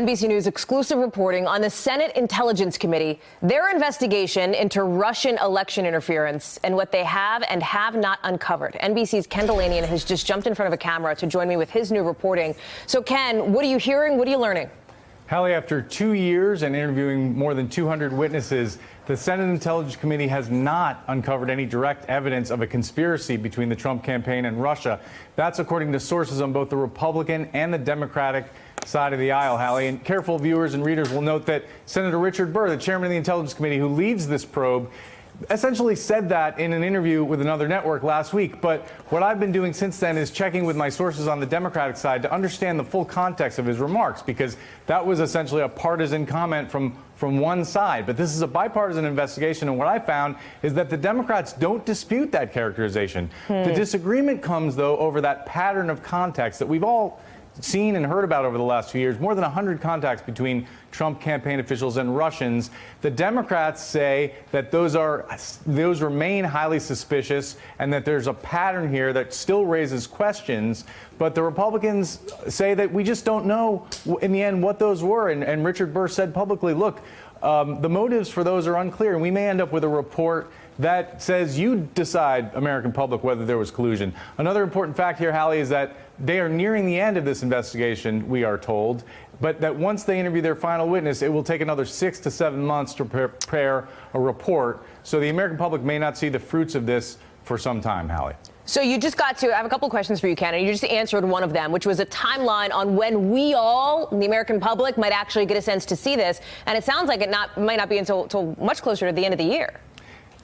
NBC News exclusive reporting on the Senate Intelligence Committee, their investigation into Russian election interference and what they have and have not uncovered. NBC's Ken Dilanian has just jumped in front of a camera to join me with his new reporting. So, Ken, what are you hearing? What are you learning? Hallie, after 2 years and interviewing more than 200 witnesses, the Senate Intelligence Committee has not uncovered any direct evidence of a conspiracy between the Trump campaign and Russia. That's according to sources on both the Republican and the Democratic side of the aisle, Hallie. And careful viewers and readers will note that Senator Richard Burr, the chairman of the Intelligence Committee who leads this probe, essentially said that in an interview with another network last week. But what I've been doing since then is checking with my sources on the Democratic side to understand the full context of his remarks, because that was essentially a partisan comment from one side. But this is a bipartisan investigation, and what I found is that the Democrats don't dispute that characterization. The disagreement comes, though, over that pattern of context that we've all seen and heard about over the last 2 years. More than 100 contacts between Trump campaign officials and Russians. The Democrats say that those remain highly suspicious and that there's a pattern here that still raises questions. But the Republicans say that we just don't know in the end what those were. And Richard Burr said publicly, look, the motives for those are unclear, and we may end up with a report that says you decide, American public, whether there was collusion. Another important fact here, Hallie, is that they are nearing the end of this investigation, we are told, but that once they interview their final witness, it will take another 6 to 7 months to prepare a report. So the American public may not see the fruits of this for some time, Hallie. So you just got to, I have a couple of questions for you, Ken, and you just answered one of them, which was a timeline on when we all, the American public, might actually get a sense to see this. And it sounds like it might not be until much closer to the end of the year.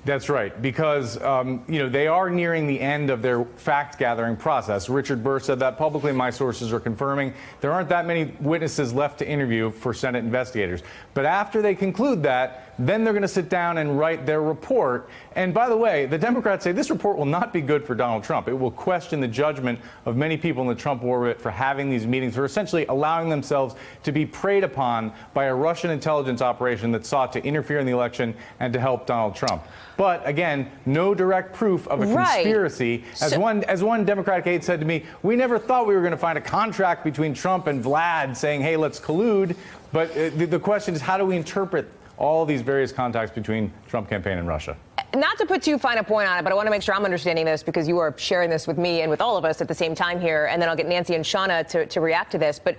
That's right, because they are nearing the end of their fact-gathering process. Richard Burr said that publicly. My sources are confirming there aren't that many witnesses left to interview for Senate investigators. But after they conclude that, then they're going to sit down and write their report. And by the way, the Democrats say this report will not be good for Donald Trump. It will question the judgment of many people in the Trump orbit for having these meetings, for essentially allowing themselves to be preyed upon by a Russian intelligence operation that sought to interfere in the election and to help Donald Trump. But again, no direct proof of a conspiracy. As one Democratic aide said to me, we never thought we were going to find a contract between Trump and Vlad saying, hey, let's collude. But the question is, how do we interpret all these various contacts between Trump campaign and Russia? Not to put too fine a point on it, but I want to make sure I'm understanding this, because you are sharing this with me and with all of us at the same time here, and then I'll get Nancy and Shauna to react to this. But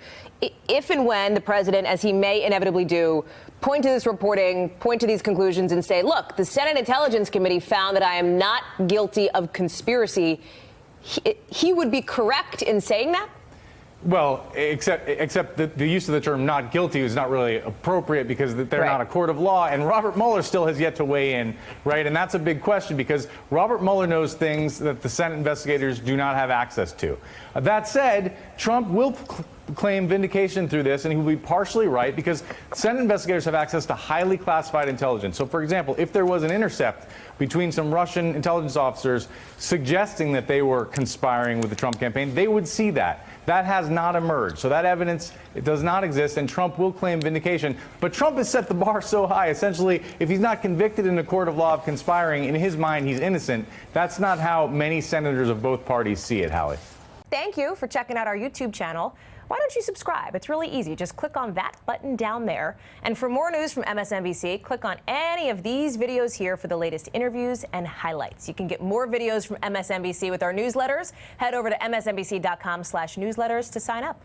if and when the president, as he may inevitably do, point to this reporting, point to these conclusions and say, look, the Senate Intelligence Committee found that I am not guilty of conspiracy, he would be correct in saying that? Well, except the use of the term not guilty is not really appropriate, because they're not a court of law. And Robert Mueller still has yet to weigh in, right? And that's a big question, because Robert Mueller knows things that the Senate investigators do not have access to. That said, Trump will claim vindication through this, and he will be partially right, because Senate investigators have access to highly classified intelligence. So, for example, if there was an intercept between some Russian intelligence officers suggesting that they were conspiring with the Trump campaign, they would see that. That has not emerged. So that evidence, it does not exist, and Trump will claim vindication. But Trump has set the bar so high. Essentially, if he's not convicted in a court of law of conspiring, in his mind, he's innocent. That's not how many senators of both parties see it, Hallie. Thank you for checking out our YouTube channel. Why don't you subscribe? It's really easy. Just click on that button down there. And for more news from MSNBC, click on any of these videos here for the latest interviews and highlights. You can get more videos from MSNBC with our newsletters. Head over to msnbc.com/newsletters to sign up.